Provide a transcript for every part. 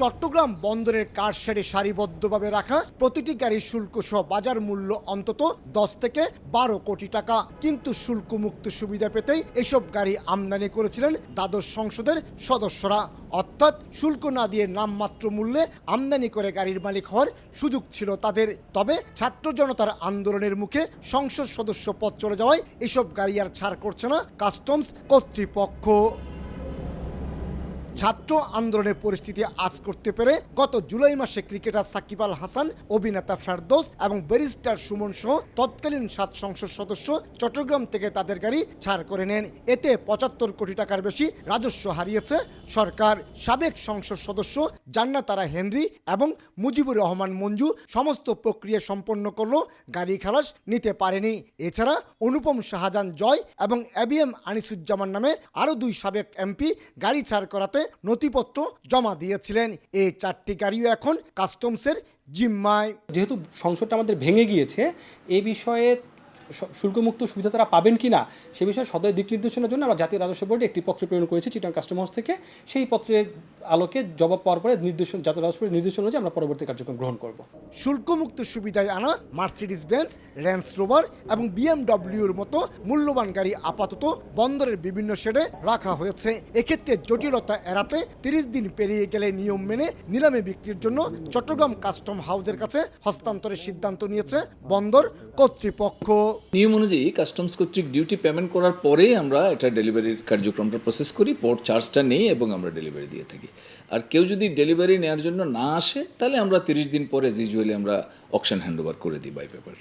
চট্টগ্রাম বন্দরের কারশেডে সারিবদ্ধভাবে রাখা প্রতিটি গাড়ির শুল্ক সহ বাজার মূল্য অন্তত 10 থেকে 12 কোটি টাকা। কিন্তু শুল্কমুক্ত সুবিধা পেতেই এসব গাড়ি আমদানি করেছিলেন দ্বাদশ সংসদের সদস্যরা। অর্থাৎ শুল্ক না দিয়ে নামমাত্র মূল্যে আমদানি করে গাড়ির মালিক হওয়ার সুযোগ ছিল তাদের। তবে ছাত্র জনতার আন্দোলনের মুখে সংসদ সদস্য পদ চলে যাওয়ায় এসব গাড়ি আর ছাড় করছে না কাস্টমস কর্তৃপক্ষ। ছাত্র আন্দোলনের পরিস্থিতি আজ করতে পেরে গত জুলাই মাসে ক্রিকেটার সাকিব আল হাসান, অভিনেতা ফেরদৌস এবং ব্যারিস্টার সুমন সহ তৎকালীন 7 সংসদ সদস্য চট্টগ্রাম থেকে তাদের গাড়ি ছাড় করে নেন। এতে 75 কোটি টাকার বেশি রাজস্ব হারিয়েছে সরকার। সাবেক সংসদ সদস্য জান্নাত আরা হেনরি এবং মুজিবুর রহমান মঞ্জু সমস্ত প্রক্রিয়া সম্পন্ন করলেও গাড়ি খালাস নিতে পারেনি। এছাড়া অনুপম শাহজাহান জয় এবং এবিএম আনিসুজ্জামান নামে আরও 2 সাবেক এমপি গাড়ি ছাড় করাতে নথিপত্র জমা দিয়েছিলেন। এই 4টি গাড়িও এখন কাস্টমসের জিম্মায়। যেহেতু সংসদটা আমাদের ভেঙে গিয়েছে, এই বিষয়ে শুল্কমুক্ত সুবিধা তারা পাবেন কি না সে বিষয়ে সদয় দিক নির্দেশনার জন্য আমরা জাতীয় রাজস্ব বোর্ডে একটি পত্র প্রেরণ করেছি চিটাগাং কাস্টম হাউস থেকে। সেই পত্রের আলোকে জবাব পাওয়ার পরে জাতীয় রাজস্ব বোর্ডের নির্দেশনা অনুযায়ী আমরা পরবর্তী কার্যক্রম গ্রহণ করব। শুল্কমুক্ত সুবিধায় আনা মার্সিডিজ বেঞ্জ, রেঞ্জ রোভার এবং বিএমডব্লিউর মতো মূল্যবান গাড়ি আপাতত বন্দরের বিভিন্ন শেডে রাখা হয়েছে। এক্ষেত্রে জটিলতা এড়াতে 30 দিন পেরিয়ে গেলে নিয়ম মেনে নিলামে বিক্রির জন্য চট্টগ্রাম কাস্টম হাউসের কাছে হস্তান্তরের সিদ্ধান্ত নিয়েছে বন্দর কর্তৃপক্ষ। নিয়ম অনুযায়ী কাস্টমস কর্তৃক ডিউটি পেমেন্ট করার পরেই আমরা এটা ডেলিভারির কার্যক্রমটা প্রসেস করি, পোর্ট চার্জটা নেই এবং আমরা ডেলিভারি দিয়ে থাকি। আর কেউ যদি ডেলিভারি নেওয়ার জন্য না আসে তাহলে আমরা 30 দিন পরে ইউজুয়ালি আমরা অকশন হ্যান্ডওভার করে দিই বাই পেপার।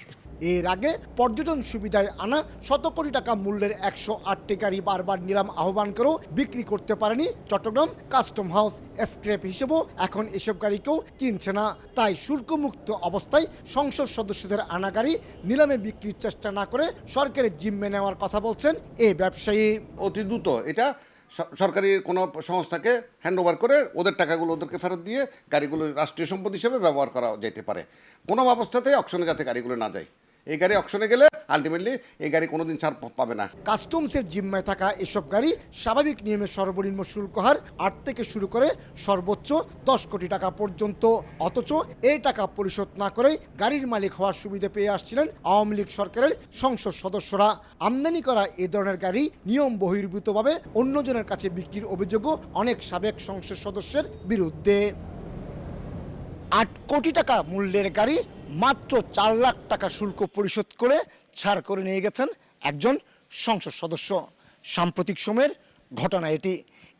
এর আগে পর্যটন সুবিধায় আনা 100 কোটি টাকা মূল্যের 108টি গাড়ি বারবার নিলাম আহ্বান করেও বিক্রি করতে পারেনি চট্টগ্রাম কাস্টম হাউস। স্ক্র্যাপ হিসেবেও এখন এসব গাড়িকেও কিনছে না। তাই শুল্কমুক্ত অবস্থায় সংসদ সদস্যদের আনা গাড়ি নিলামে বিক্রির চেষ্টা না করে সরকারের জিম্মে নেওয়ার কথা বলছেন এই ব্যবসায়ী। অতি দ্রুত এটা সরকারি কোনো সংস্থাকে হ্যান্ডওভার করে ওদের টাকাগুলো ওদেরকে ফেরত দিয়ে গাড়িগুলো রাষ্ট্রীয় সম্পদ হিসেবে ব্যবহার করা যেতে পারে। কোনো অবস্থাতেই অকশনে যাতে গাড়িগুলো না যায়। এই গাড়ি অকশনে গেলে আলটিমেটলি এই গাড়ি কোনোদিন ছাড় পাবে না। কাস্টমসের জিম্মায় থাকা এসব গাড়ি স্বাভাবিক নিয়মে সর্বনিম্ন শুল্ক হার 8 থেকে শুরু করে সর্বোচ্চ 10 কোটি টাকা পর্যন্ত। অথচ এই টাকা পরিশোধ না করেই গাড়ির মালিক হওয়ার সুবিধা পেয়ে আসছিলেন আওয়ামী লীগ সরকারের সংসদ সদস্যরা। আমদানি করা এ ধরনের গাড়ি নিয়ম বহির্ভূতভাবে অন্যজনের কাছে বিক্রির অভিযোগও অনেক সাবেক সংসদ সদস্যের বিরুদ্ধে। 8 কোটি টাকা মূল্যের গাড়ি মাত্র 4 লাখ টাকা শুল্ক পরিশোধ করে ছাড় করে নিয়ে গেছেন একজন সংসদ সদস্য। সাম্প্রতিক সময়ের ঘটনা এটি।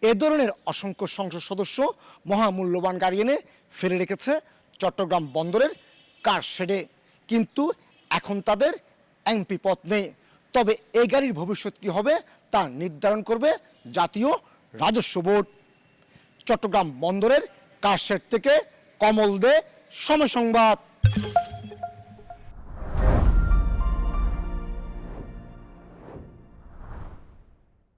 এ ধরনের অসংখ্য সংসদ সদস্য মহামূল্যবান গাড়ি এনে ফেলে রেখেছে চট্টগ্রাম বন্দরের কারশেডে, কিন্তু এখন তাদের এমপি পদ নেই। তবে এই গাড়ির ভবিষ্যৎ কী হবে তা নির্ধারণ করবে জাতীয় রাজস্ব বোর্ড। চট্টগ্রাম বন্দরের কারশেড থেকে কমল দে, সময় সংবাদ।